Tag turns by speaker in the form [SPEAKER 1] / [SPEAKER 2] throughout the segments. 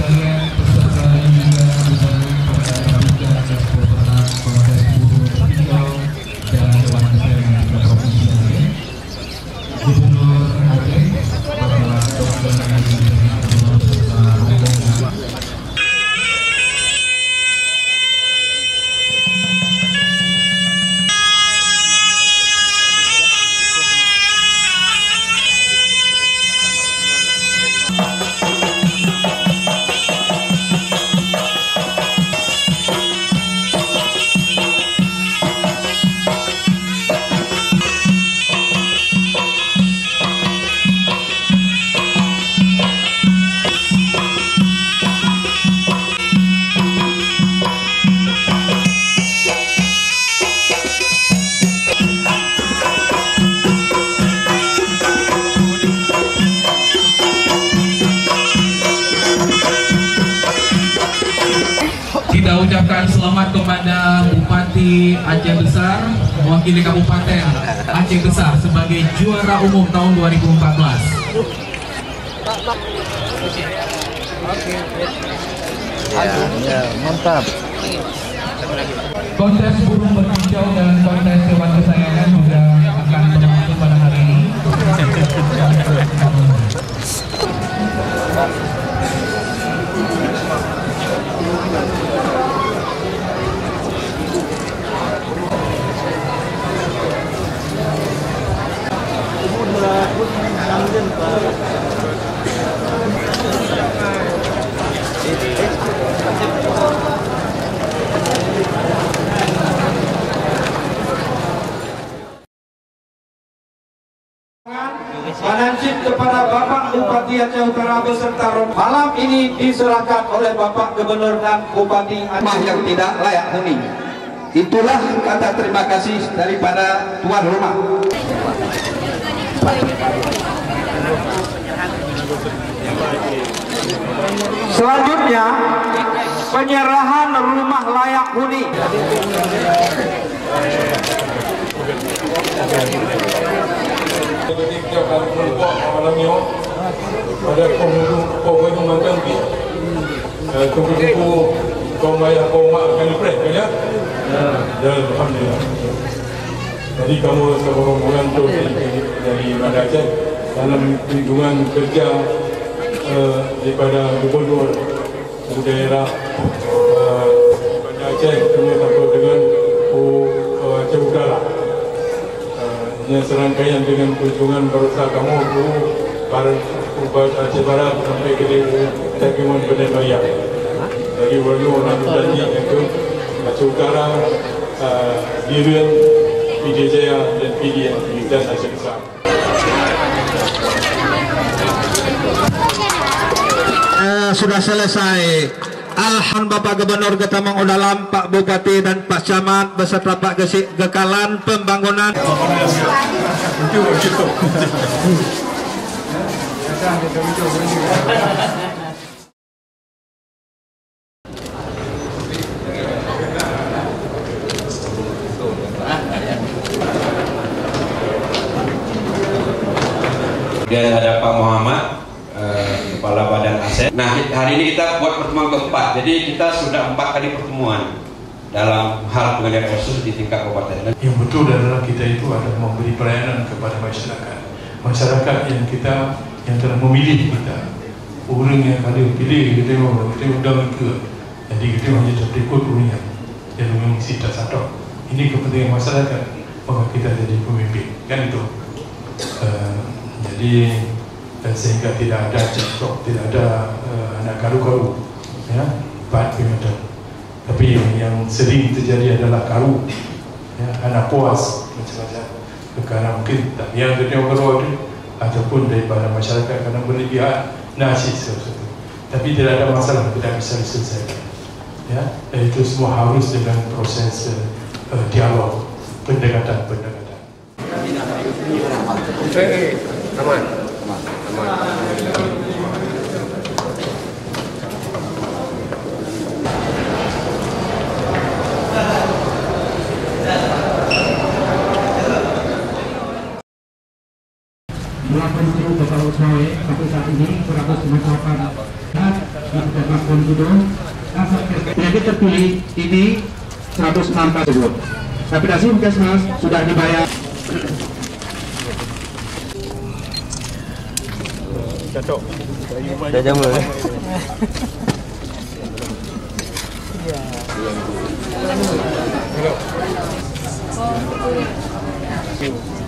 [SPEAKER 1] sekalian, peserta juga gubernur pada Liga dan Pemenang Kontes Buruh Tinjau dan Dewan Kesehatan Tiga Provinsi Aceh, Gubernur Aceh, Bapak Dr. Haji Gubernur serta rombongan. Kita ucapkan selamat kepada Bupati Aceh Besar mewakili Kabupaten Aceh Besar sebagai juara umum tahun 2014.
[SPEAKER 2] Ya, mantap.
[SPEAKER 1] Kontes burung berkicau dan kontes hewan kesayangan juga akan berlangsung pada hari ini.
[SPEAKER 3] Manansib kepada Bapak Bupati Aceh Utara beserta malam ini diserahkan oleh Bapak Gubernur dan Bupati Aceh yang tidak layak huni. Itulah kata terima kasih daripada tuan rumah. Selanjutnya penyerahan rumah layak huni.
[SPEAKER 4] Ketika akan keluar malamnya pada penghujung nanti tunggu kaum ayah kaum mak akan lepas kan ya? Ya, alhamdulillah. Jadi kamu serombongan tu dari Bandar Aceh dalam kunjungan kerja daripada gubernur daerah Bandar Aceh sampai dengan Aceh Utara. Yang serangkaian dengan kunjungan berusaha kamu para Aceh Barat sampai ke Takiman Bandar Raya. Dari Walu orang berjanji itu Aceh Utara, Dirian, PD Jaya dan PD dan Aceh Besar.
[SPEAKER 3] Sudah selesai. Alhamdulillah Bapak Gubernur Getamang Udalam, Pak Bupati dan Pak Camat beserta Pak Gekalan Pembangunan.
[SPEAKER 5] Ada Pak Muhammad, Kepala Badan Aset. Nah, hari ini kita buat pertemuan keempat. Jadi kita sudah 4 kali pertemuan dalam hal pengendalian kasus di tingkat kabupaten.
[SPEAKER 4] Yang betul adalah kita itu ada memberi pelayanan kepada masyarakat. Masyarakat yang telah memilih kita. Orang yang ada pilih kita undang ke. Jadi kita menjadi berikut orang yang mengisi tak satu. Ini kepentingan masyarakat. Maka kita jadi pemimpin. Kan itu. Jadi sehingga tidak ada cekcok, tidak ada anak karu-karu, ya, baik macam. Tapi yang sering terjadi adalah karu, ya, anak puas macam-macam. Karena mungkin tak yang kedua itu ataupun daripada masyarakat karena berlebihan nasi sesuatu. Tapi tidak ada masalah, tidak bisa diselesaikan. Ya, itu semua harus dengan proses dialog, pendekatan.
[SPEAKER 2] Aman.
[SPEAKER 1] Melakukan Bapak Usmawe sampai saat ini 100 masyarakat Penyakit terpilih ini 106 tersebut. Kapitasi Puskesmas sudah dibayar.
[SPEAKER 4] Cocok.
[SPEAKER 2] Jajang boleh.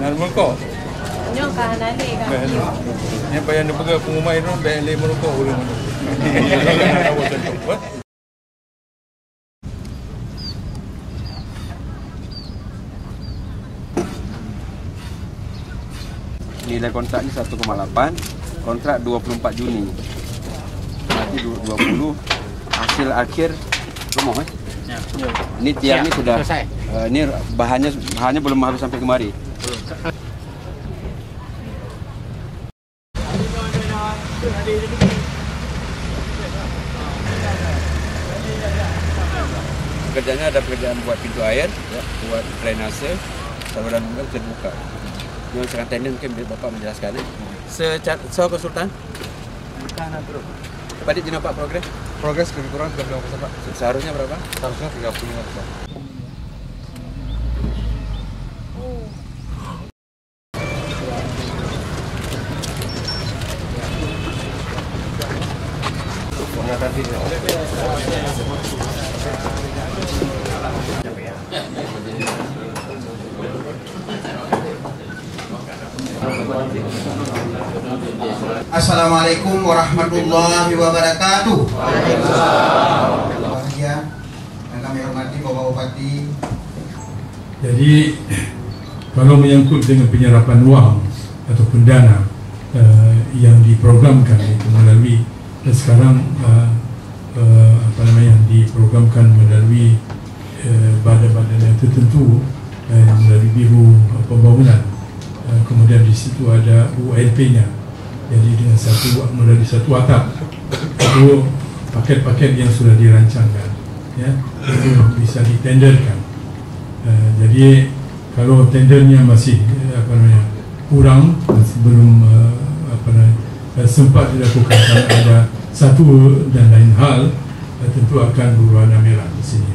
[SPEAKER 4] Normal kok.
[SPEAKER 6] Nyo kahanan ni kan.
[SPEAKER 4] Yang bayar dia pegang pengumuman itu bayar 5 rokok boleh.
[SPEAKER 5] Nilai kontrak ini 1,8, kontrak 24 Juni. Berarti 20 hasil akhir rumah Ini tiang ini sudah selesai. Ini bahannya belum habis sampai kemari. Kerjanya ada pekerjaan buat pintu air, ya, buat drainase, saluran air terbuka. Yang sekarang tender mungkin Bapak menjelaskan. So konsultan? Tadi jenis Pak progres?
[SPEAKER 2] Progres lebih kurang 35%, Pak.
[SPEAKER 5] Seharusnya berapa?
[SPEAKER 2] Seharusnya 35%.
[SPEAKER 7] Assalamualaikum warahmatullahi wabarakatuh. Bahagia yang kami hormati Bapak Bupati.
[SPEAKER 4] Jadi kalau menyangkut dengan penyerapan uang ataupun dana yang diprogramkan itu melalui sekarang diprogramkan melalui badan-badan yang tertentu melalui Biro Pembangunan, kemudian di situ ada ULP-nya. Jadi dengan melalui satu atap itu paket-paket yang sudah dirancangkan, ya, itu bisa ditenderkan. Jadi kalau tendernya masih kurang, masih belum sempat dilakukan, ada satu dan lain hal, tentu akan berwarna merah di sini.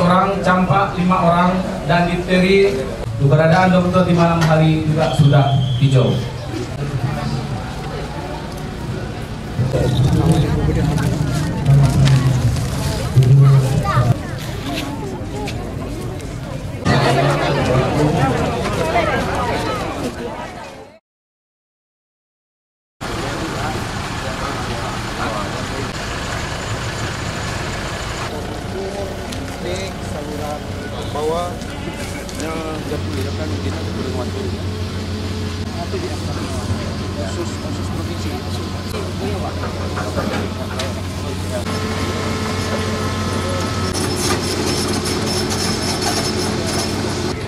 [SPEAKER 8] orang, campak 5 orang, dan difteri. Keberadaan dokter di malam hari juga sudah hijau.
[SPEAKER 5] Saluran bawah yang kan kita sebelum waktu itu di khusus provinsi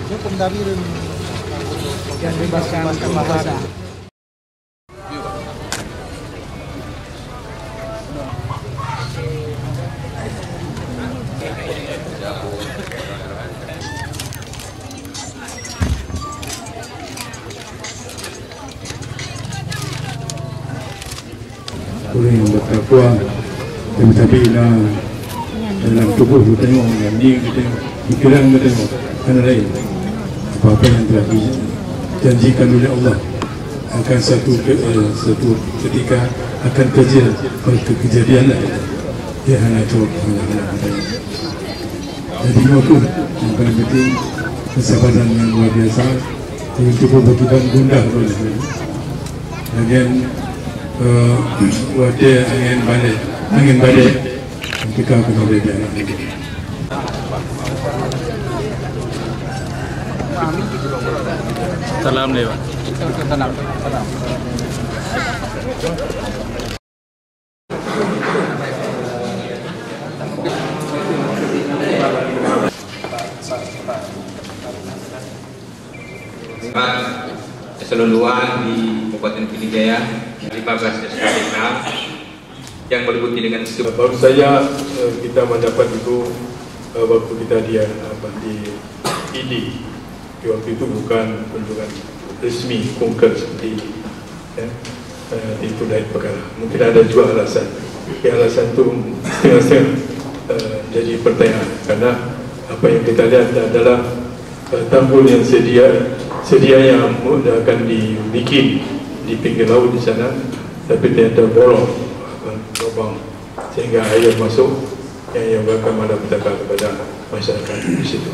[SPEAKER 5] hukum dari yang bebaskan bahasa.
[SPEAKER 4] Oleh yang bertakwa dan tapi dalam tubuh kita tengok, yang ni kita tengok, pikiran kita tengok, kan lain. Apa-apa yang telah dijanjikan oleh Allah akan satu ketika akan kejadian lah. Dia hanya cakap jadi waktu yang paling penting kesabaran yang luar biasa yang cukup berkibar gundah boleh. Bagian wadah angin badai kekalkan oleh daerah ini.
[SPEAKER 2] Salam deh, Pak. Salam.
[SPEAKER 9] Eselon 2 di Kabupaten Pidijaya 15 SKDK yang meliputi dengan
[SPEAKER 4] baru saja kita mendapat itu waktu kita di ID. Waktu itu bukan kunjungan resmi konkret seperti ini, ya. Itu lain perkara. Mungkin ada juga alasan. Alasan itu setengah-setengah jadi pertanyaan, karena apa yang kita lihat adalah tanggul yang sedia yang akan dibikin di pinggir laut di sana, tapi ternyata bolong, lubang, sehingga air masuk yang akan malapetaka kepada masyarakat di situ.